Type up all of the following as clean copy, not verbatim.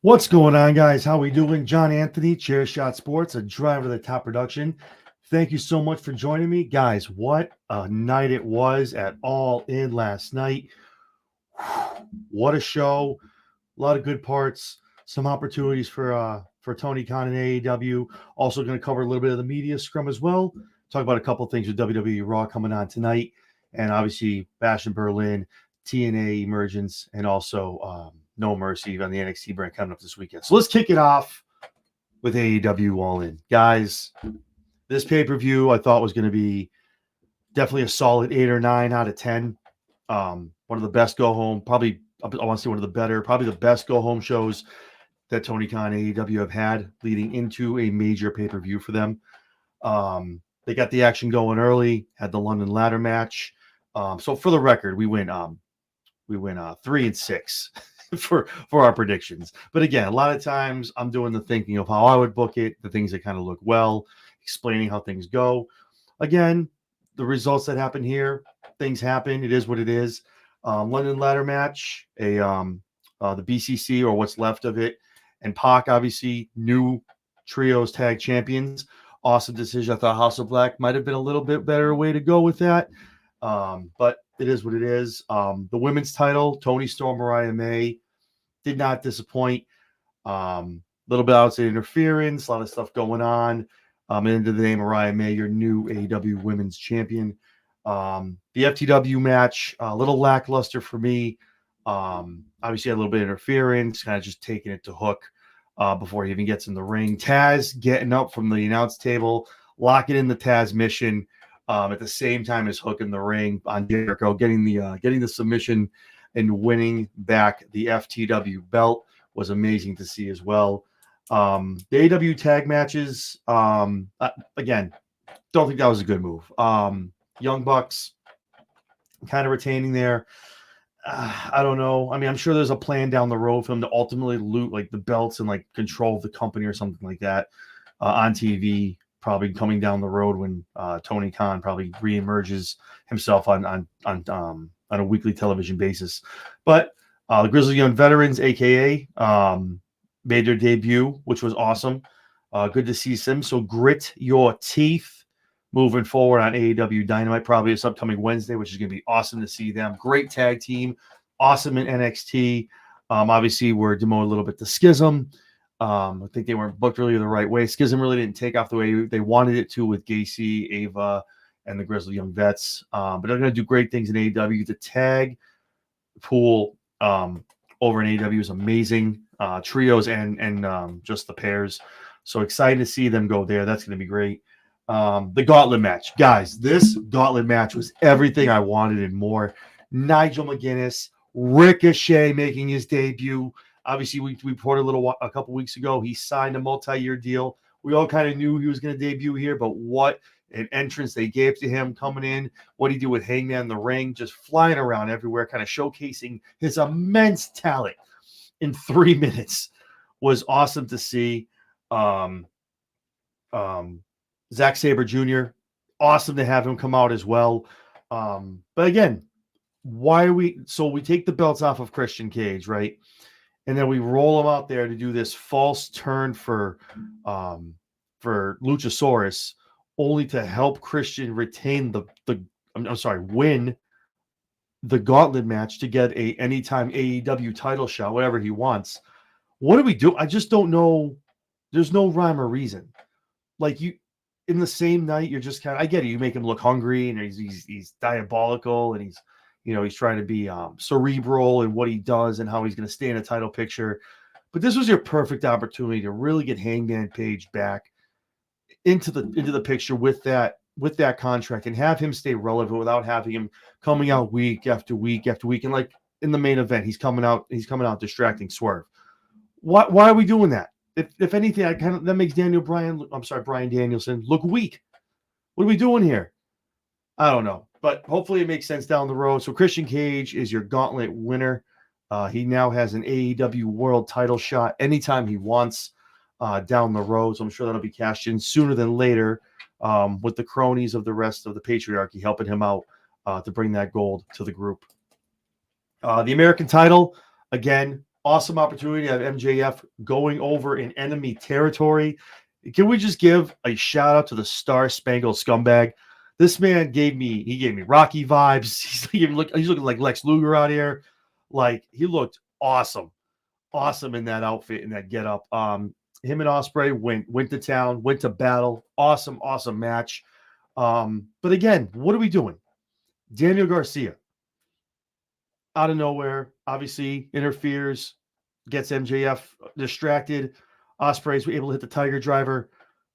What's going on, guys? How we doing? John Anthony, Chair Shot Sports, a driver of the top production. Thank you so much for joining me. Guys, what a night it was at All In last night. What a show. A lot of good parts, some opportunities for Tony Khan and AEW. Also going to cover a little bit of the media scrum as well. Talk about a couple things with WWE Raw coming on tonight. And obviously Bash in Berlin, TNA Emergence, and also No Mercy on the NXT brand coming up this weekend. So let's kick it off with AEW All In. Guys, this pay-per-view I thought was going to be definitely a solid 8 or 9 out of 10. One of the best go-home, probably, I want to say one of the better, probably the best go-home shows that Tony Khan and AEW have had leading into a major pay-per-view for them. They got the action going early, had the London ladder match. So for the record, we went 3-6 for our predictions. But again, a lot of times I'm doing the thinking of how I would book it, the things that kind of look well, explaining how things go. Again, the results that happen here, things happen. It is what it is. London ladder match, the BCC or what's left of it, and Pac, obviously, new trios tag champions. Awesome decision. I thought House of Black might have been a little bit better way to go with that. But it is what it is. The women's title, Toni Storm, Mariah May, did not disappoint. Little bit outside interference, a lot of stuff going on. End of the day, Mariah May, your new AEW Women's Champion. The FTW match, a little lackluster for me. Obviously, had a little bit of interference, kind of just taking it to Hook before he even gets in the ring. Taz getting up from the announce table, locking in the Taz mission at the same time as Hook in the ring on Jericho, getting the submission and winning back the FTW belt was amazing to see as well. The AEW tag matches, again, don't think that was a good move. Young Bucks kind of retaining there. I don't know. I mean, I'm sure there's a plan down the road for them to ultimately loot like the belts and like control of the company or something like that on TV. Probably coming down the road when Tony Khan probably reemerges himself on a weekly television basis. But the Grizzly Young Veterans, aka made their debut, which was awesome. Good to see them. So grit your teeth moving forward on AEW Dynamite, probably this upcoming Wednesday, which is going to be awesome to see them. Great tag team, awesome in NXT. Obviously, we're demoted a little bit to Schism. I think they weren't booked really the right way. Schism really didn't take off the way they wanted it to with Gacy, Ava, and the Grizzly Young Vets. But they're going to do great things in AEW. The tag pool over in AEW is amazing. Trios and just the pairs. So excited to see them go there. That's going to be great. The gauntlet match. Guys, this gauntlet match was everything I wanted and more. Nigel McGuinness, Ricochet making his debut. Obviously, we reported a couple weeks ago. He signed a multi-year deal. We all kind of knew he was going to debut here, but what an entrance they gave to him coming in. What he did with Hangman in the ring, just flying around everywhere, kind of showcasing his immense talent in 3 minutes was awesome to see. Zack Sabre Jr., awesome to have him come out as well. But again, we take the belts off of Christian Cage, right? And then we roll him out there to do this false turn for Luchasaurus, only to help Christian retain win the gauntlet match to get a anytime AEW title shot, whatever he wants. What do we do? I just don't know. There's no rhyme or reason. Like in the same night, you're just kind of, I get it. You make him look hungry and he's diabolical and he's trying to be cerebral in what he does and how he's going to stay in a title picture. But this was your perfect opportunity to really get Hangman Page back into the picture with that contract and have him stay relevant without having him coming out week after week after week. And like in the main event, he's coming out distracting Swerve. Why are we doing that? If anything, that makes Bryan Danielson look weak. What are we doing here? I don't know, but hopefully it makes sense down the road. So Christian Cage is your gauntlet winner. He now has an AEW world title shot anytime he wants down the road. So I'm sure that'll be cashed in sooner than later with the cronies of the rest of the patriarchy helping him out to bring that gold to the group. The American title, again, Awesome opportunity to have MJF going over in enemy territory. Can we just give a shout out to the Star Spangled Scumbag? This man gave me Rocky vibes. He's looking like Lex Luger out here. Like he looked awesome in that outfit, in that getup. Him and Ospreay went to town, went to battle. Awesome match. But again, what are we doing? Daniel Garcia out of nowhere, obviously interferes, gets MJF distracted. Ospreay's able to hit the Tiger Driver.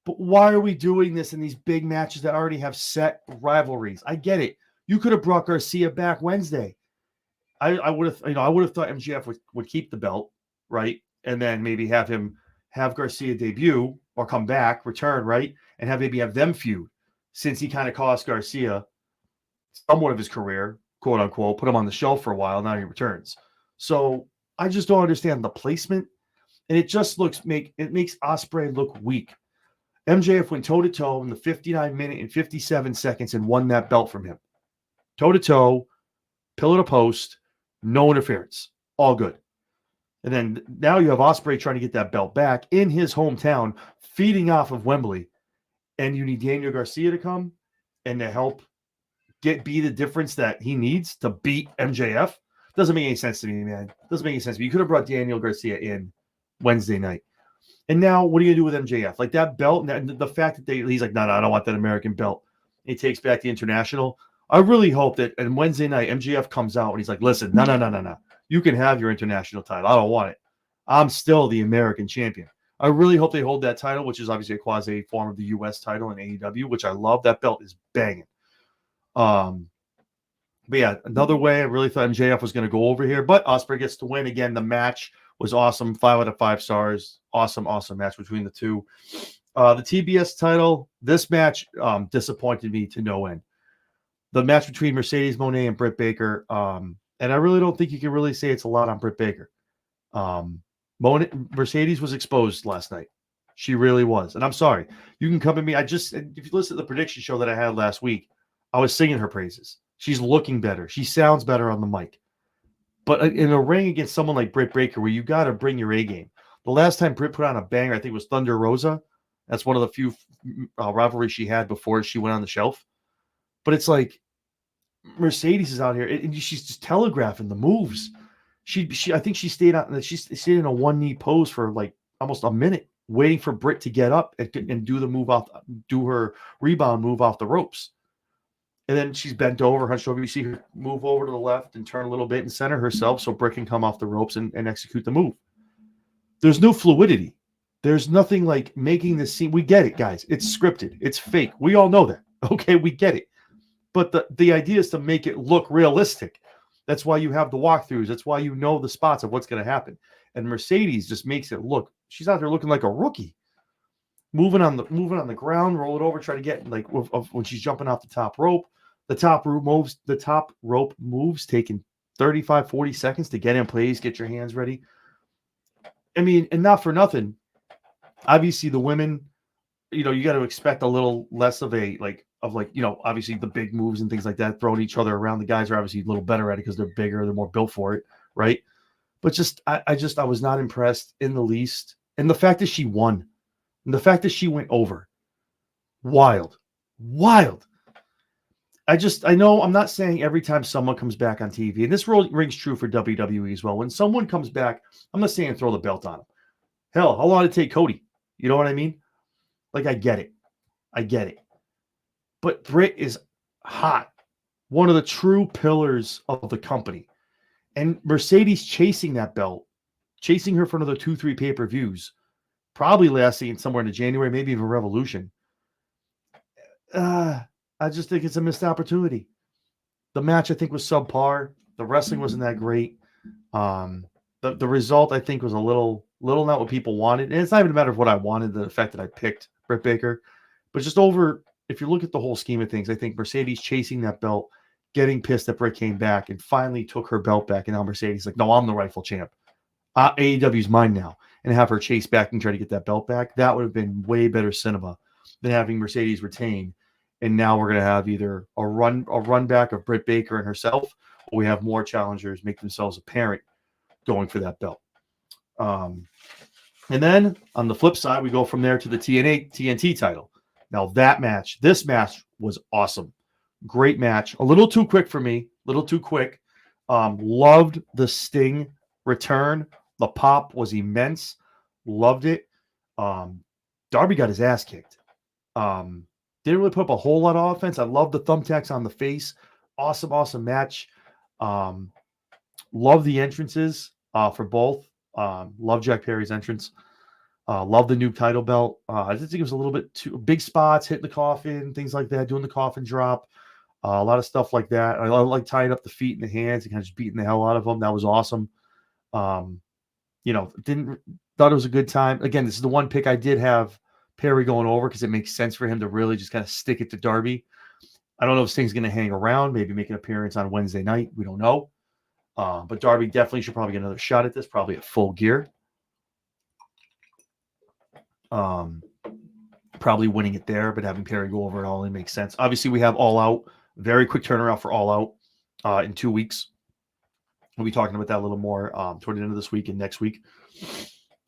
But why are we doing this in these big matches that already have set rivalries? I get it. You could have brought Garcia back Wednesday. I would have, I would have thought MJF would keep the belt, right? And then maybe have Garcia debut or come back, return, right? And maybe have them feud, since he kind of cost Garcia somewhat of his career, quote unquote, put him on the shelf for a while. Now he returns. So I just don't understand the placement, and it just makes Ospreay look weak. MJF went toe to toe in the 59 minute and 57 seconds and won that belt from him. Toe to toe, pillar to post, no interference, all good. And then now you have Ospreay trying to get that belt back in his hometown, feeding off of Wembley, and you need Daniel Garcia to come and to help be the difference that he needs to beat MJF. Doesn't make any sense to me, man. Doesn't make any sense to me. You could have brought Daniel Garcia in Wednesday night. And now what are you going to do with MJF? Like that belt, and the fact that he's like, no, I don't want that American belt. He takes back the international. I really hope that on Wednesday night, MJF comes out and he's like, listen, no. You can have your international title. I don't want it. I'm still the American champion. I really hope they hold that title, which is obviously a quasi form of the U.S. title in AEW, which I love. That belt is banging. But yeah, another way I really thought MJF was going to go over here, but Ospreay gets to win again. The match was awesome, 5 out of 5 stars. Awesome match between the two. The TBS title, this match disappointed me to no end. The match between Mercedes Moné and Britt Baker, and I really don't think you can really say it's a lot on Britt Baker. Mercedes was exposed last night. She really was, and I'm sorry. You can come at me. If you listen to the prediction show that I had last week, I was singing her praises. She's looking better. She sounds better on the mic. But in a ring against someone like Britt Baker, where you got to bring your A game. The last time Britt put on a banger, I think it was Thunder Rosa. That's one of the few rivalries she had before she went on the shelf. But it's like Mercedes is out here, and she's just telegraphing the moves. I think she stayed in a one knee pose for like almost a minute, waiting for Britt to get up and do her rebound move off the ropes. And then she's bent over, hunched over. You see her move over to the left and turn a little bit and center herself so Britt can come off the ropes and execute the move. There's no fluidity. There's nothing like making the scene. We get it, guys. It's scripted. It's fake. We all know that. Okay, we get it. But the idea is to make it look realistic. That's why you have the walkthroughs. That's why you know the spots of what's going to happen. And Mercedes just makes it look. She's out there looking like a rookie. Moving on the ground, roll it over, try to get like when she's jumping off the top rope. The top rope moves taking 35, 40 seconds to get in place, get your hands ready. I mean, and not for nothing. Obviously, the women, you got to expect a little less of obviously the big moves and things like that, throwing each other around. The guys are obviously a little better at it because they're bigger, they're more built for it, right? But I was not impressed in the least. And the fact that she won, and the fact that she went over, wild. I know I'm not saying every time someone comes back on TV, and this rings true for WWE as well. When someone comes back, I'm not saying throw the belt on them. Hell, how long did it take Cody? You know what I mean? Like, I get it. But Britt is hot. One of the true pillars of the company. And Mercedes chasing that belt, chasing her for another 2-3 pay-per-views, probably lasting somewhere into January, maybe even Revolution. I just think it's a missed opportunity. The match, I think, was subpar. The wrestling wasn't that great. The result, I think, was a little not what people wanted. And it's not even a matter of what I wanted, the fact that I picked Britt Baker. But just if you look at the whole scheme of things, I think Mercedes chasing that belt, getting pissed that Britt came back and finally took her belt back. And now Mercedes like, no, I'm the rightful champ. AEW's mine now. And have her chase back and try to get that belt back. That would have been way better cinema than having Mercedes retain. And now we're going to have either a run back of Britt Baker and herself, or we have more challengers make themselves apparent going for that belt. Um, and then on the flip side, we go from there to the TNT title. Now this match was awesome. Great match. A little too quick for me. A little too quick. Loved the Sting return. The pop was immense. Loved it. Darby got his ass kicked. Didn't really put up a whole lot of offense. I love the thumbtacks on the face. Awesome match. Love the entrances for both. Love Jack Perry's entrance. Love the new title belt. I just think it was a little bit too big spots, hitting the coffin, things like that, doing the coffin drop. A lot of stuff like that. I like tying up the feet and the hands and kind of just beating the hell out of them. That was awesome. Thought it was a good time. Again, this is the one pick I did have Perry going over because it makes sense for him to really just kind of stick it to Darby. I don't know if Sting's going to hang around, maybe make an appearance on Wednesday night. We don't know. But Darby definitely should probably get another shot at this, probably at Full Gear. Probably winning it there, but having Perry go over it All In makes sense. Obviously, we have All Out. Very quick turnaround for All Out in 2 weeks. We'll be talking about that a little more toward the end of this week and next week.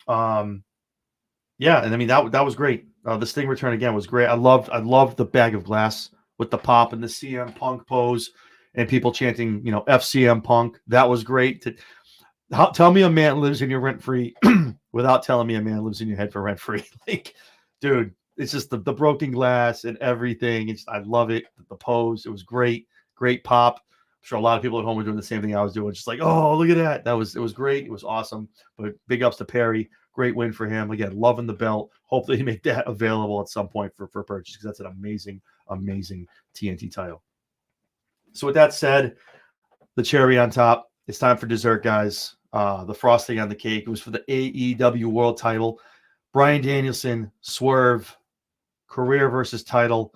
Yeah, and I mean that was great. The Sting return again was great. I loved the bag of glass with the pop and the CM Punk pose and people chanting, FCM Punk. That was great. Tell me a man lives in your rent free without telling me a man lives in your head for rent free. Like, dude, it's just the broken glass and everything. I love it. The pose, it was great. Great pop. I'm sure a lot of people at home were doing the same thing I was doing. Just like, oh, look at that. It was great. It was awesome. But big ups to Perry. Great win for him. Again, loving the belt. Hopefully he make that available at some point for purchase because that's an amazing TNT title. So with that said, the cherry on top, it's time for dessert, guys. The frosting on the cake. It was for the AEW World title. Bryan Danielson, Swerve, career versus title.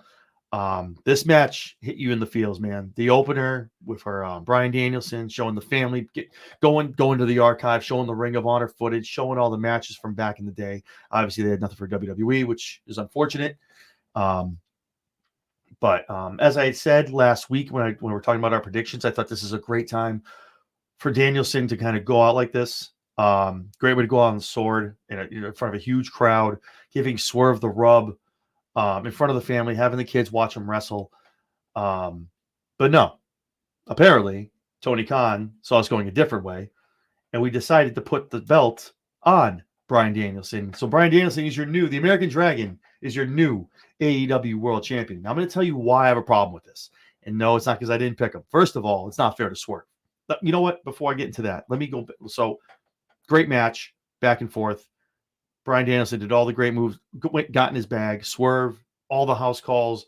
This match hit you in the feels, man. The opener with her Bryan Danielson showing the family, going to the archive, showing the Ring of Honor footage, showing all the matches from back in the day. Obviously, they had nothing for WWE, which is unfortunate. But as I had said last week when we were talking about our predictions, I thought this is a great time for Danielson to kind of go out like this. Great way to go out on the sword in front of a huge crowd, giving Swerve the rub. In front of the family, having the kids watch him wrestle. But no, apparently Tony Khan saw us going a different way, and we decided to put the belt on Bryan Danielson. So Bryan Danielson is the American Dragon is your new AEW World Champion. Now I'm going to tell you why I have a problem with this. And no, it's not because I didn't pick him. First of all, it's not fair to Swerve. But you know what? Before I get into that, let me go. So great match, back and forth. Bryan Danielson did all the great moves, got in his bag, Swerve, all the house calls,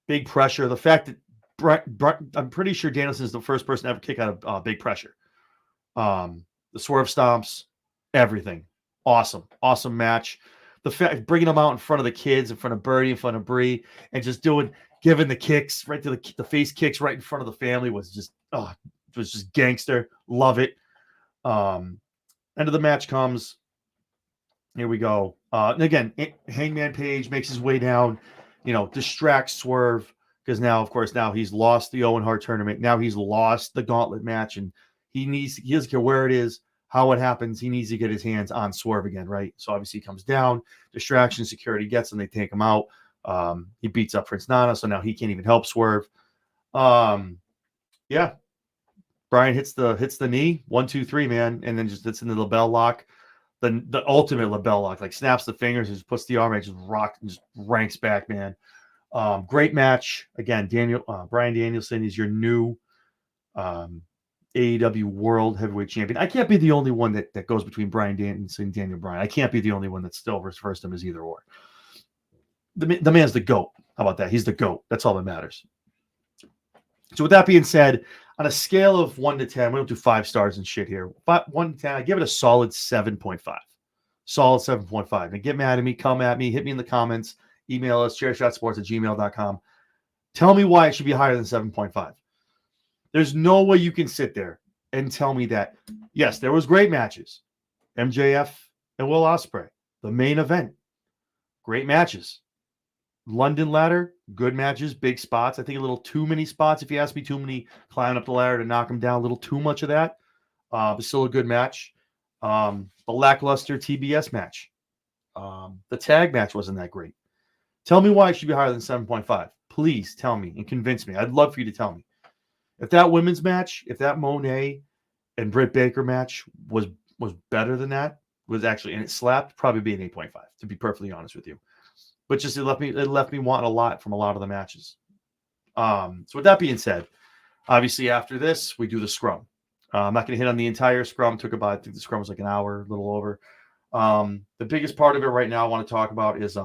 big pressure. The fact that I'm pretty sure Danielson is the first person to ever kick out of big pressure. The Swerve stomps, everything. Awesome awesome match. The fact bringing them out in front of the kids, in front of Birdie, in front of Bree, and just giving the kicks right to the face kicks right in front of the family was just gangster. Love it. End of the match comes. Here we go. And again, Hangman Page makes his way down, distracts Swerve because now he's lost the Owen Hart tournament. Now he's lost the gauntlet match, and he doesn't care where it is, how it happens. He needs to get his hands on Swerve again, right? So obviously he comes down, distraction, security gets him, they take him out. He beats up Prince Nana, so now he can't even help Swerve. Yeah. Bryan hits the knee, 1, 2, 3, man, and then just hits into the bell lock, the ultimate label lock, like snaps the fingers and just puts the arm and just ranks back, man. Great match again. Bryan Danielson is your new AEW World Heavyweight Champion. I can't be the only one that goes between Bryan Danielson and Daniel Bryan. I can't be the only one that still refers to him as either or. The man's the GOAT. How about that? He's the GOAT. That's all that matters. So with that being said, on a scale of 1 to 10, we don't do 5 stars and shit here. 1 to 10, I give it a solid 7.5. Solid 7.5. And get mad at me, come at me, hit me in the comments, email us, chairshotsports@gmail.com. Tell me why it should be higher than 7.5. There's no way you can sit there and tell me that, yes, there was great matches. MJF and Will Ospreay, the main event. Great matches. London ladder, good matches, big spots. I think a little too many spots, if you ask me, too many climbing up the ladder to knock him down. A little too much of that. But still a good match. The lackluster TBS match. The tag match wasn't that great. Tell me why it should be higher than 7.5. Please tell me and convince me. I'd love for you to tell me. If that women's match, if that Monet and Britt Baker match was better than that, was actually, and it slapped, probably be an 8.5, to be perfectly honest with you. But just it left me wanting a lot from a lot of the matches. So with that being said, obviously after this we do the scrum. I'm not going to hit on the entire scrum. Took about, I think the scrum was like an hour, a little over. The biggest part of it right now I want to talk about is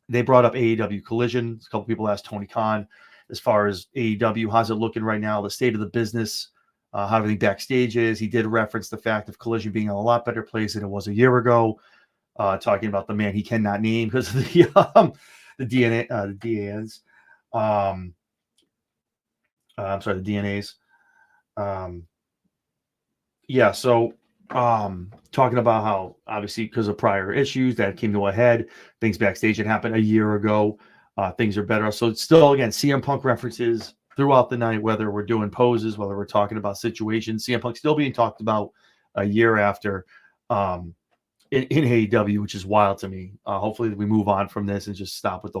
they brought up AEW Collision. A couple people asked Tony Khan as far as AEW, how's it looking right now, the state of the business, how everything backstage is. He did reference the fact of Collision being in a lot better place than it was a year ago, talking about the man he cannot name because of the DNA, the DANs. I'm sorry, the DNAs. Yeah, so talking about how obviously because of prior issues that came to a head, things backstage that happened a year ago, things are better. So it's still, again, CM Punk references throughout the night, whether we're doing poses, whether we're talking about situations, CM Punk still being talked about a year after in AEW, which is wild to me. Hopefully we move on from this and just stop with the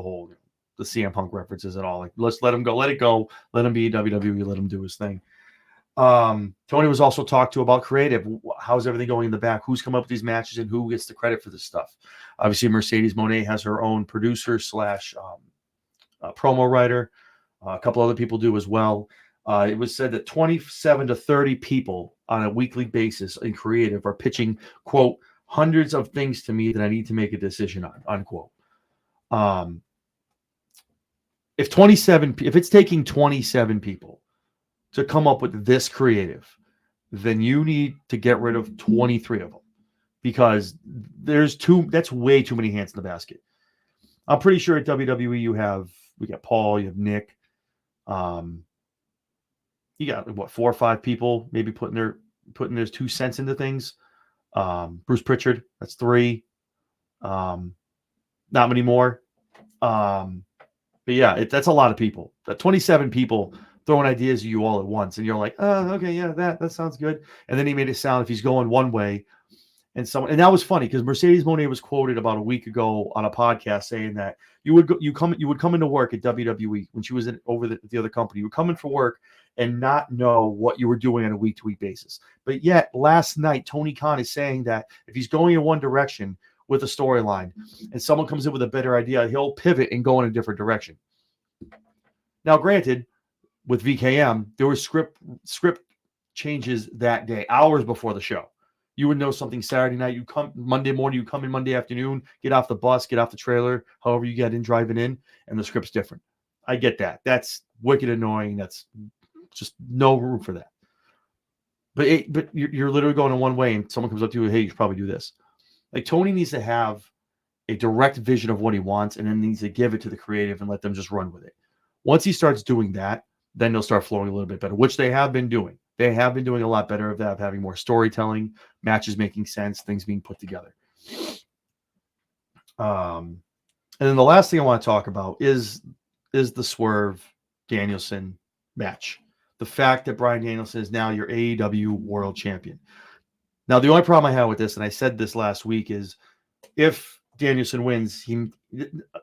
CM Punk references and all. Like, let's let him go, let it go, let him be WWE, let him do his thing. Tony was also talked to about creative. How's everything going in the back? Who's come up with these matches and who gets the credit for this stuff? Obviously, Mercedes Moné has her own producer slash promo writer. A couple other people do as well. It was said that 27 to 30 people on a weekly basis in creative are pitching, quote, hundreds of things to me that I need to make a decision on, unquote. If it's taking 27 people to come up with this creative, then you need to get rid of 23 of them because that's way too many hands in the basket. I'm pretty sure at WWE we got Paul, you have Nick, you got what, 4 or 5 people maybe putting their 2 cents into things. Bruce Pritchard, that's 3. Not many more. But yeah, that's a lot of people. 27 people throwing ideas at you all at once, and you're like, oh, okay, yeah, that sounds good. And then he made it sound if he's going one way, and that was funny because Mercedes Moné was quoted about a week ago on a podcast saying that you would come into work at WWE when she was over the other company. You would come in for work and not know what you were doing on a week-to-week basis. But yet last night, Tony Khan is saying that if he's going in one direction with a storyline and someone comes in with a better idea, he'll pivot and go in a different direction. Now, granted, with VKM, there were script changes that day, hours before the show. You would know something Saturday night. You come Monday morning, you come in Monday afternoon, get off the bus, get off the trailer, however you get in, driving in, and the script's different. I get that. That's wicked annoying. That's just no room for that. But you're literally going in one way, and someone comes up to you, hey, you should probably do this. Like, Tony needs to have a direct vision of what he wants, and then needs to give it to the creative and let them just run with it. Once he starts doing that, then they'll start flowing a little bit better, which they have been doing. They have been doing a lot better of that, of having more storytelling, matches making sense, things being put together. And then the last thing I want to talk about is the Swerve Danielson match. The fact that Bryan Danielson is now your AEW World Champion. Now, the only problem I have with this, and I said this last week, is if Danielson wins,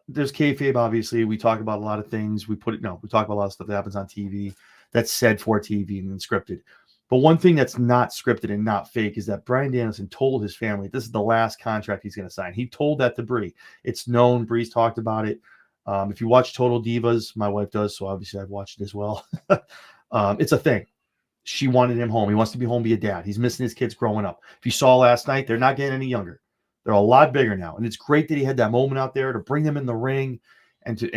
there's kayfabe, obviously. We talk about a lot of things. We talk about a lot of stuff that happens on TV that's said for TV and scripted. But one thing that's not scripted and not fake is that Bryan Danielson told his family this is the last contract he's going to sign. He told that to Brie. It's known. Brie's talked about it. If you watch Total Divas, my wife does, so obviously I've watched it as well. It's a thing. She wanted him home. He wants to be home, be a dad. He's missing his kids growing up. If you saw last night, they're not getting any younger. They're a lot bigger now, and it's great that he had that moment out there to bring them in the ring, and to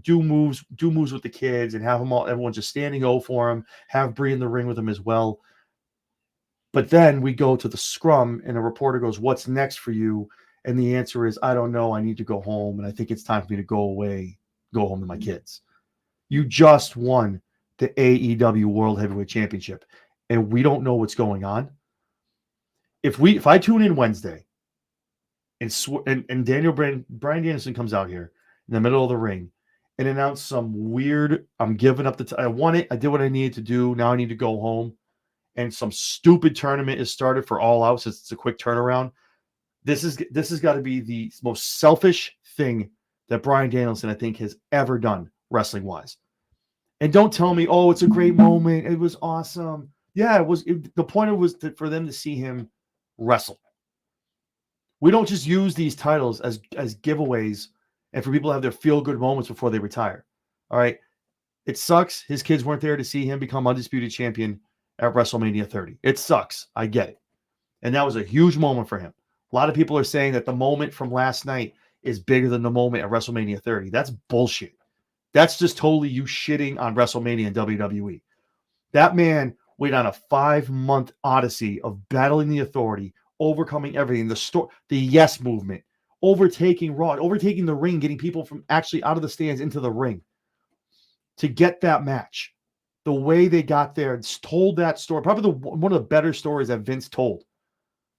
do moves with the kids, and have them all, everyone just standing O for him. Have Brie in the ring with him as well. But then we go to the scrum, and a reporter goes, "What's next for you?" And the answer is, "I don't know. I need to go home, and I think it's time for me to go away, go home to my kids." You just won the AEW World Heavyweight Championship, and we don't know what's going on. If I tune in Wednesday and Bryan Danielson comes out here in the middle of the ring and announce some weird, I'm giving up I won it, I did what I needed to do, now I need to go home, and some stupid tournament is started for All Out since it's a quick turnaround, this has got to be the most selfish thing that Bryan Danielson, I think, has ever done wrestling-wise. And don't tell me, oh, it's a great moment. It was awesome. Yeah, it was. The point was for them to see him wrestle. We don't just use these titles as giveaways and for people to have their feel-good moments before they retire. All right? It sucks his kids weren't there to see him become undisputed champion at WrestleMania 30. It sucks. I get it. And that was a huge moment for him. A lot of people are saying that the moment from last night is bigger than the moment at WrestleMania 30. That's bullshit. That's just totally you shitting on WrestleMania and WWE. That man went on a 5-month odyssey of battling the Authority, overcoming everything, the yes movement, overtaking Raw, overtaking the ring, getting people from actually out of the stands into the ring to get that match. The way they got there, and told that story, probably one of the better stories that Vince told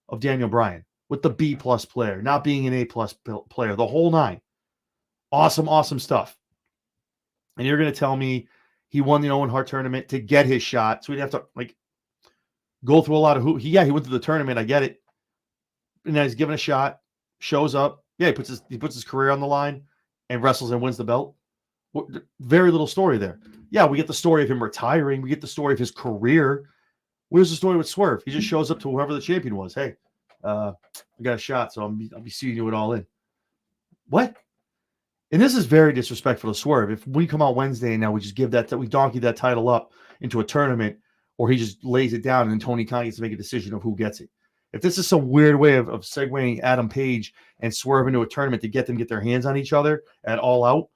of Daniel Bryan, with the B+ player, not being an A+ player, the whole nine. Awesome, awesome stuff. And you're going to tell me he won the Owen Hart tournament to get his shot, so he'd have to go through a lot of he went through the tournament. I get it. And then he's given a shot, shows up. Yeah, he puts his career on the line and wrestles and wins the belt. Very little story there. Yeah, we get the story of him retiring. We get the story of his career. Where's the story with Swerve? He just shows up to whoever the champion was. Hey, I got a shot, so I'll be seeing you at All In. What? And this is very disrespectful to Swerve. If we come out Wednesday and now we just we donkey that title up into a tournament, or he just lays it down and then Tony Khan gets to make a decision of who gets it. If this is some weird way of segueing Adam Page and Swerve into a tournament to get them to get their hands on each other at All Out,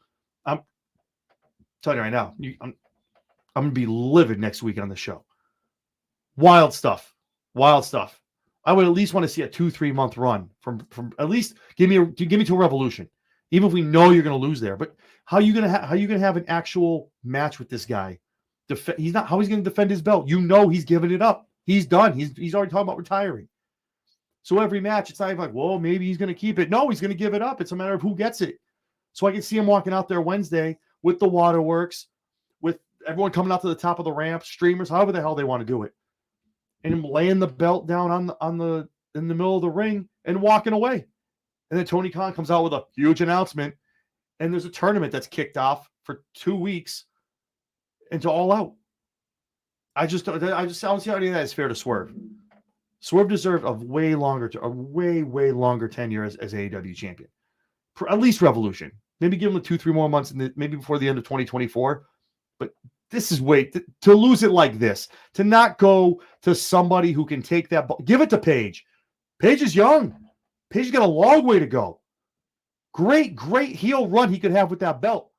I'm telling you right now, I'm going to be livid next week on the show. Wild stuff. Wild stuff. I would at least want to see a 2-3 month run from at least give me to a Revolution. Even if we know you're going to lose there, but how are you going to have an actual match with this guy? He's not. How he's going to defend his belt? You know he's giving it up. He's done. He's already talking about retiring. So every match, it's not even like, whoa, maybe he's going to keep it. No, he's going to give it up. It's a matter of who gets it. So I can see him walking out there Wednesday with the waterworks, with everyone coming out to the top of the ramp, streamers, however the hell they want to do it, and him laying the belt down in the middle of the ring and walking away. And then Tony Khan comes out with a huge announcement, and there's a tournament that's kicked off for 2 weeks into All Out. I don't see how any of that is fair to Swerve. Swerve deserved a way way longer tenure as AEW champion. For at least Revolution. Maybe give him 2-3 more months, maybe before the end of 2024. But this is to lose it like this, to not go to somebody who can take that ball. Give it to Paige. Paige is young. Paige's got a long way to go. Great heel run he could have with that belt.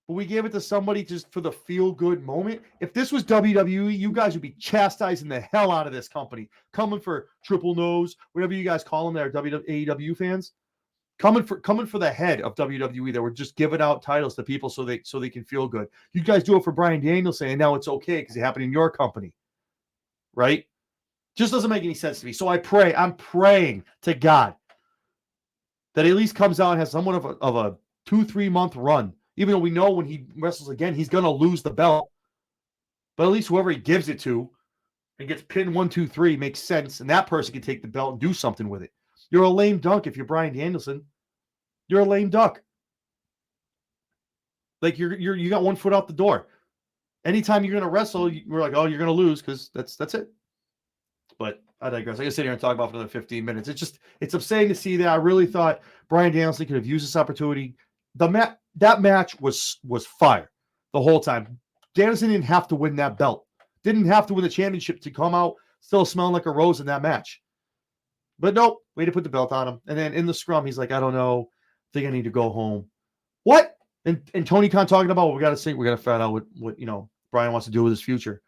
But we gave it to somebody just for the feel-good moment. If this was WWE, you guys would be chastising the hell out of this company. Coming for Triple Nose, whatever you guys call them that are AEW fans. Coming for the head of WWE that were just giving out titles to people so they can feel good. You guys do it for Bryan Danielson, and now it's okay because it happened in your company. Right? Just doesn't make any sense to me. So I'm praying to God that he at least comes out and has somewhat of a 2-3 month run. Even though we know when he wrestles again, he's going to lose the belt. But at least whoever he gives it to and gets pinned 1, 2, 3 makes sense. And that person can take the belt and do something with it. You're a lame duck if you're Bryan Danielson. You're a lame duck. Like you got one foot out the door. Anytime you're going to wrestle, we're like, oh, you're going to lose because that's it. But I digress. I can sit here and talk about for another 15 minutes. It's upsetting to see that. I really thought Bryan Danielson could have used this opportunity. That match was fire the whole time. Danielson didn't have to win that belt. Didn't have to win the championship to come out still smelling like a rose in that match. But nope, way to put the belt on him. And then in the scrum, he's like, I don't know. I think I need to go home. What? And Tony Khan talking about, well, we got to find out what Bryan wants to do with his future.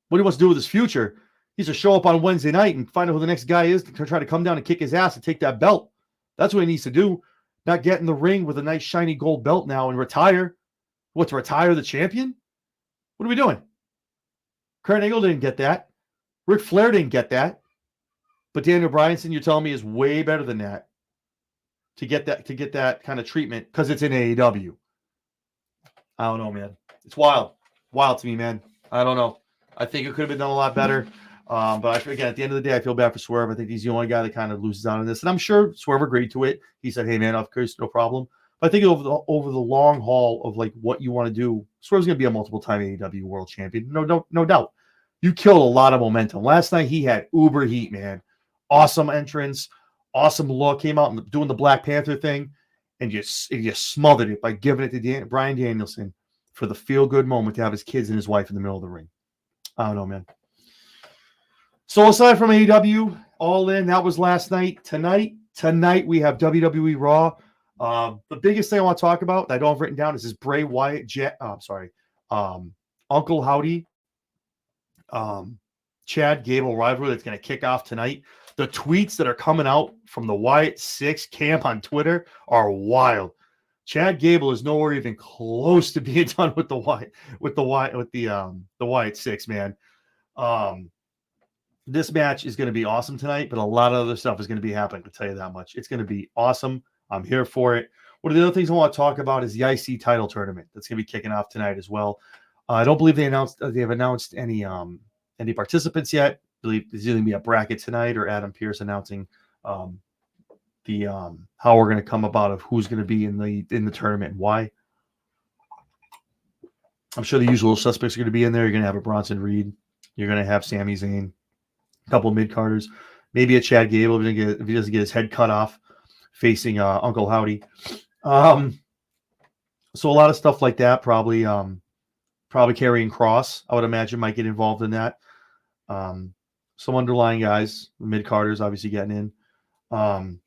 What he wants to do with his future, he's to show up on Wednesday night and find out who the next guy is to try to come down and kick his ass and take that belt. That's what he needs to do. Not get in the ring with a nice shiny gold belt now and retire. What, to retire the champion? What are we doing? Kurt Angle didn't get that. Ric Flair didn't get that. But Daniel Bryanson, you're telling me, is way better than that to get that kind of treatment because it's in AEW. I don't know, man. It's wild. Wild to me, man. I don't know. I think it could have been done a lot better. But again, at the end of the day, I feel bad for Swerve. I think he's the only guy that kind of loses out on this, and I'm sure Swerve agreed to it. He said, "Hey, man, of course, no problem." But I think over the long haul of like what you want to do, Swerve's going to be a multiple-time AEW World Champion, no doubt. You killed a lot of momentum last night. He had uber heat, man. Awesome entrance, awesome look. Came out and doing the Black Panther thing, and just smothered it by giving it to Bryan Danielson for the feel-good moment to have his kids and his wife in the middle of the ring. I don't know, man. So aside from AEW, All In, that was last night. Tonight we have WWE Raw. The biggest thing I want to talk about that I don't have written down is this Bray Wyatt, Uncle Howdy, Chad Gable rivalry that's going to kick off tonight. The tweets that are coming out from the Wyatt 6 camp on Twitter are wild. Chad Gable is nowhere even close to being done with the Wyatt 6, man. This match is going to be awesome tonight, but a lot of other stuff is going to be happening, to tell you that much. It's going to be awesome. I'm here for it. One of the other things I want to talk about is the IC title tournament that's going to be kicking off tonight as well. I don't believe they have announced any participants yet. I believe there's going to be a bracket tonight, or Adam Pearce announcing how we're going to come about of who's going to be in the tournament and why. I'm sure the usual suspects are going to be in there. You're going to have a Bronson Reed. You're going to have Sami Zayn, a couple of mid-carders, maybe a Chad Gable if he doesn't get his head cut off facing Uncle Howdy. So a lot of stuff like that, probably Karrion Kross, I would imagine, might get involved in that. Some underlying guys, mid-carders obviously getting in.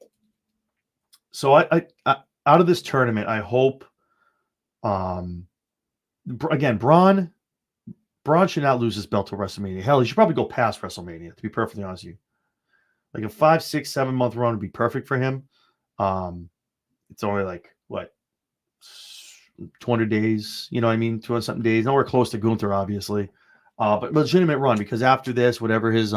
So I out of this tournament, I hope again, Braun should not lose his belt to WrestleMania. Hell, he should probably go past WrestleMania, to be perfectly honest with you. Like a 5, 6, 7 month run would be perfect for him. It's only like, what, 200 days, you know what I mean? 200 something days. Nowhere close to Gunther, obviously. But legitimate run, because after this, whatever his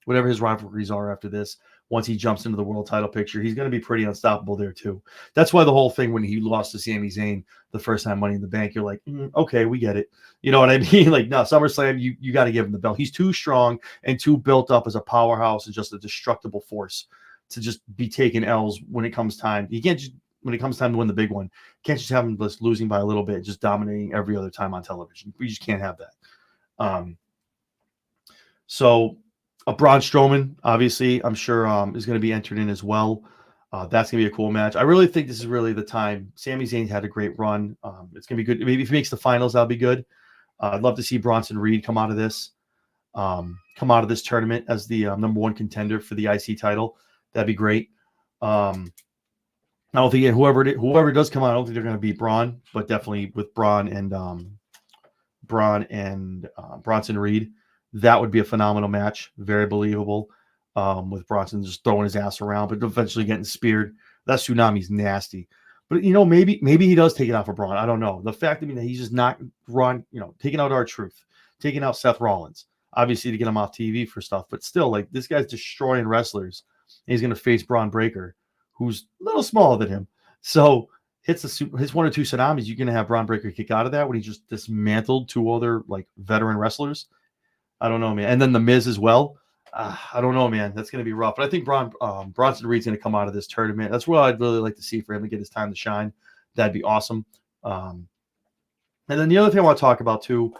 rivalries are after this, once he jumps into the world title picture, he's going to be pretty unstoppable there too. That's why the whole thing when he lost to Sami Zayn the first time Money in the Bank, you're like, okay, we get it. You know what I mean? Like, no, SummerSlam, you got to give him the belt. He's too strong and too built up as a powerhouse and just a destructible force to just be taking L's when it comes time. You can't just, when it comes time to win the big one, you can't just have him just losing by a little bit, just dominating every other time on television. We just can't have that. So a Braun Strowman, obviously, I'm sure is going to be entered in as well. That's going to be a cool match. I really think this is really the time. Sami Zayn had a great run. It's going to be good. Maybe if he makes the finals, that'll be good. I'd love to see Bronson Reed come out of this tournament as the number one contender for the IC title. That'd be great. I don't think whoever does come out, I don't think they're going to beat Braun, but definitely with Braun and Bronson Reed, that would be a phenomenal match. Very believable. With Bronson just throwing his ass around, but eventually getting speared. That tsunami's nasty. But maybe he does take it out for Braun. I don't know. The fact that he's just not Braun, taking out R-Truth, taking out Seth Rollins, obviously to get him off TV for stuff, but still, like, this guy's destroying wrestlers. And he's going to face Braun Breaker, who's a little smaller than him. So hits one or two tsunamis, you're going to have Braun Breaker kick out of that when he just dismantled two other like veteran wrestlers. I don't know, man. And then the Miz as well. I don't know, man. That's going to be rough. But I think Bronson Reed's going to come out of this tournament. That's what I'd really like to see for him to get his time to shine. That'd be awesome. And then the other thing I want to talk about too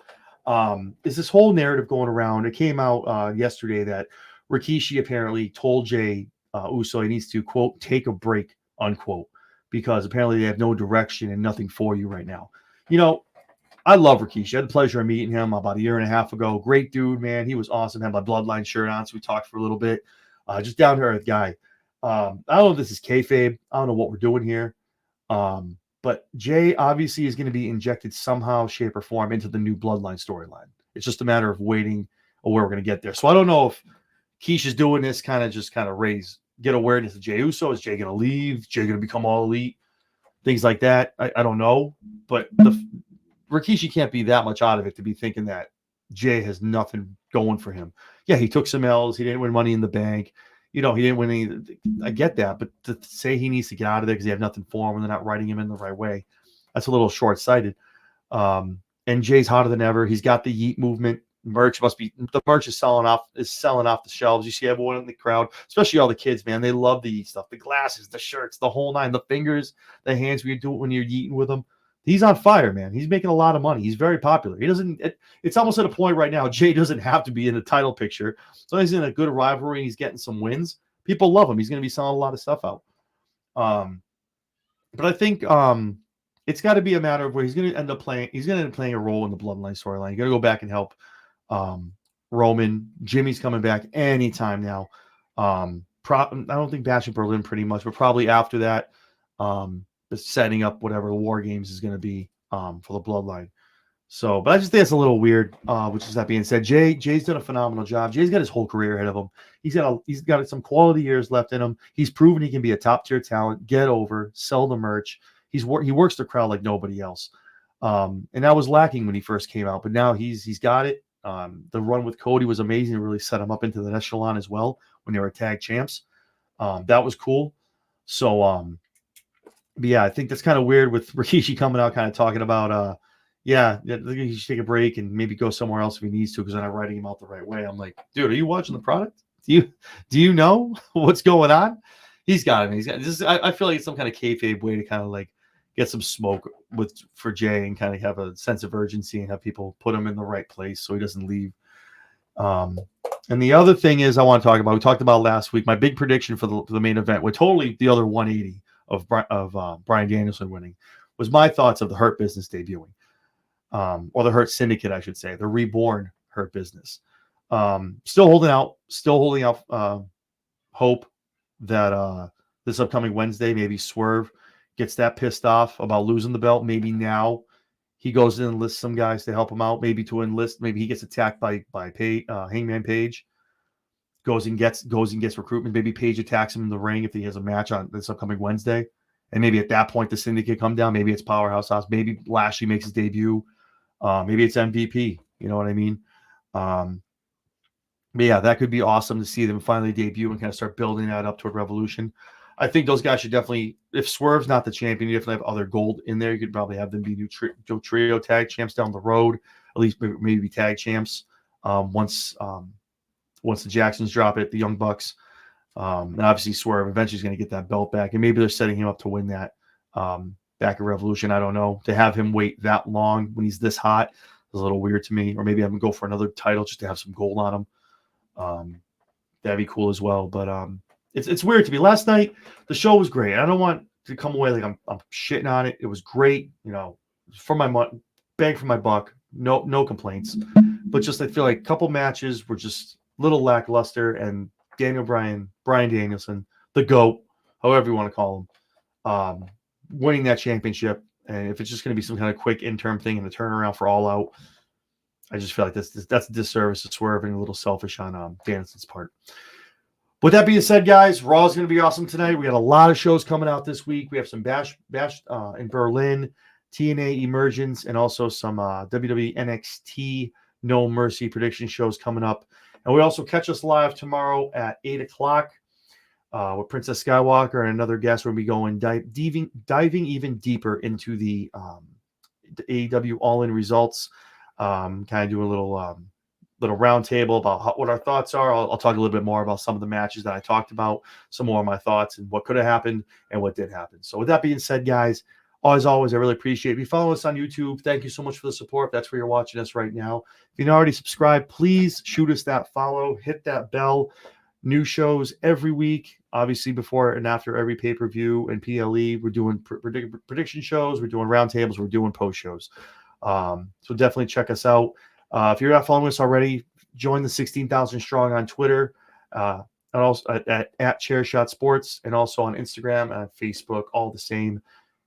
is this whole narrative going around. It came out yesterday that Rikishi apparently told Jey Uso he needs to, quote, take a break, unquote, because apparently they have no direction and nothing for you right now. I love Rikishi. I had the pleasure of meeting him about a year and a half ago. Great dude, man. He was awesome. Had my Bloodline shirt on, so we talked for a little bit. Just down to earth guy. I don't know if this is kayfabe. I don't know what we're doing here. But Jey obviously is going to be injected somehow, shape, or form into the new Bloodline storyline. It's just a matter of waiting or where we're going to get there. So I don't know if Keish is doing this kind of get awareness of Jey Uso. Is Jey going to leave? Is Jey going to become all elite? Things like that. I don't know. But Rikishi can't be that much out of it to be thinking that Jey has nothing going for him. Yeah, he took some L's. He didn't win Money in the Bank. He didn't win any. I get that. But to say he needs to get out of there because they have nothing for him and they're not writing him in the right way, that's a little short-sighted. And Jey's hotter than ever. He's got the yeet movement. merch is selling off the shelves. You see everyone in the crowd, especially all the kids, man. They love the stuff, the glasses, the shirts, the whole nine, the fingers, the hands when you're eating with him. He's on fire, man. He's making a lot of money. He's very popular. It's almost at a point right now, Jay doesn't have to be in the title picture. So he's in a good rivalry and he's getting some wins. People love him. He's going to be selling a lot of stuff out. But I think it's got to be a matter of where he's going to end up playing a role in the Bloodline storyline. You got to go back and help Roman. Jimmy's coming back anytime now. I don't think Bash in Berlin pretty much, but probably after that, setting up whatever the War Games is going to be for the Bloodline. So, but I just think it's a little weird. Which is that being said, Jay's done a phenomenal job. Jay's got his whole career ahead of him. He's got some quality years left in him. He's proven he can be a top tier talent, get over, sell the merch. He works the crowd like nobody else. And that was lacking when he first came out, but now he's got it. The run with Cody was amazing. It really set him up into the echelon as well when they were tag champs. That was cool. So, but yeah, I think that's kind of weird with Rikishi coming out, kind of talking about, he should take a break and maybe go somewhere else if he needs to because I'm not writing him out the right way. I'm like, dude, are you watching the product? Do you know what's going on? He's got it. I feel like it's some kind of kayfabe way to kind of like get some smoke for Jay and kind of have a sense of urgency and have people put him in the right place so he doesn't leave. And the other thing is I want to talk about, we talked about last week, my big prediction for the main event, with totally the other 180 of Bryan Danielson winning, was my thoughts of the Hurt Business debuting. Or the Hurt Syndicate, I should say, the reborn Hurt Business. Still holding out hope that this upcoming Wednesday, maybe Swerve gets that pissed off about losing the belt. Maybe now he goes in and enlists some guys to help him out. Maybe he gets attacked by Hangman Page. Goes and gets recruitment. Maybe Page attacks him in the ring if he has a match on this upcoming Wednesday. And maybe at that point the Syndicate come down. Maybe it's Powerhouse House. Maybe Lashley makes his debut. Maybe it's MVP. You know what I mean? But yeah, that could be awesome to see them finally debut and kind of start building that up toward Revolution. I think those guys should definitely, if Swerve's not the champion, you definitely have other gold in there. You could probably have them be new trio tag champs down the road, at least maybe tag champs once the Jacksons drop it, the Young Bucks. And obviously Swerve eventually is going to get that belt back. And maybe they're setting him up to win that back at Revolution. I don't know. To have him wait that long when he's this hot is a little weird to me. Or maybe have him go for another title just to have some gold on him. That'd be cool as well. But it's weird to me. Last night, the show was great. I don't want to come away like I'm shitting on it. It was great. You know, for my bang for my buck. No complaints. But just I feel like a couple matches were just a little lackluster, and Bryan Danielson, the GOAT, however you want to call him, winning that championship. And if it's just going to be some kind of quick interim thing and a turnaround for All Out, I just feel like that's a disservice to Swerve and a little selfish on Danielson's part. With that being said, guys, Raw is going to be awesome tonight. We got a lot of shows coming out this week. We have some Bash in Berlin, TNA Emergence, and also some WWE NXT No Mercy prediction shows coming up. And we also catch us live tomorrow at 8 o'clock with Princess Skywalker and another guest. We'll be going diving even deeper into the AEW All In results. Kind of do a little round table about what our thoughts are. I'll talk a little bit more about some of the matches that I talked about, some more of my thoughts and what could have happened and what did happen. So with that being said, guys, as always, I really appreciate it. If you follow us on YouTube, thank you so much for the support. That's where you're watching us right now. If you're not already subscribed, please shoot us that follow, hit that bell. New shows every week, obviously before and after every pay-per-view and PLE. We're doing prediction shows. We're doing roundtables. We're doing post shows. So definitely check us out. If you're not following us already, join the 16,000 strong on Twitter, and also at Chairshot Sports, and also on Instagram and Facebook, all the same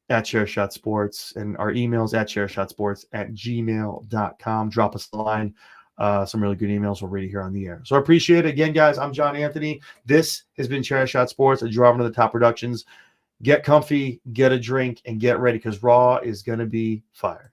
at Chairshot Sports, and our emails at chairshotsports@gmail.com. Drop us a line. Some really good emails we'll read it here on the air. So I appreciate it. Again, guys, I'm John Anthony. This has been Chairshot Sports, a Driving to the Top Productions. Get comfy, get a drink, and get ready because Raw is going to be fire.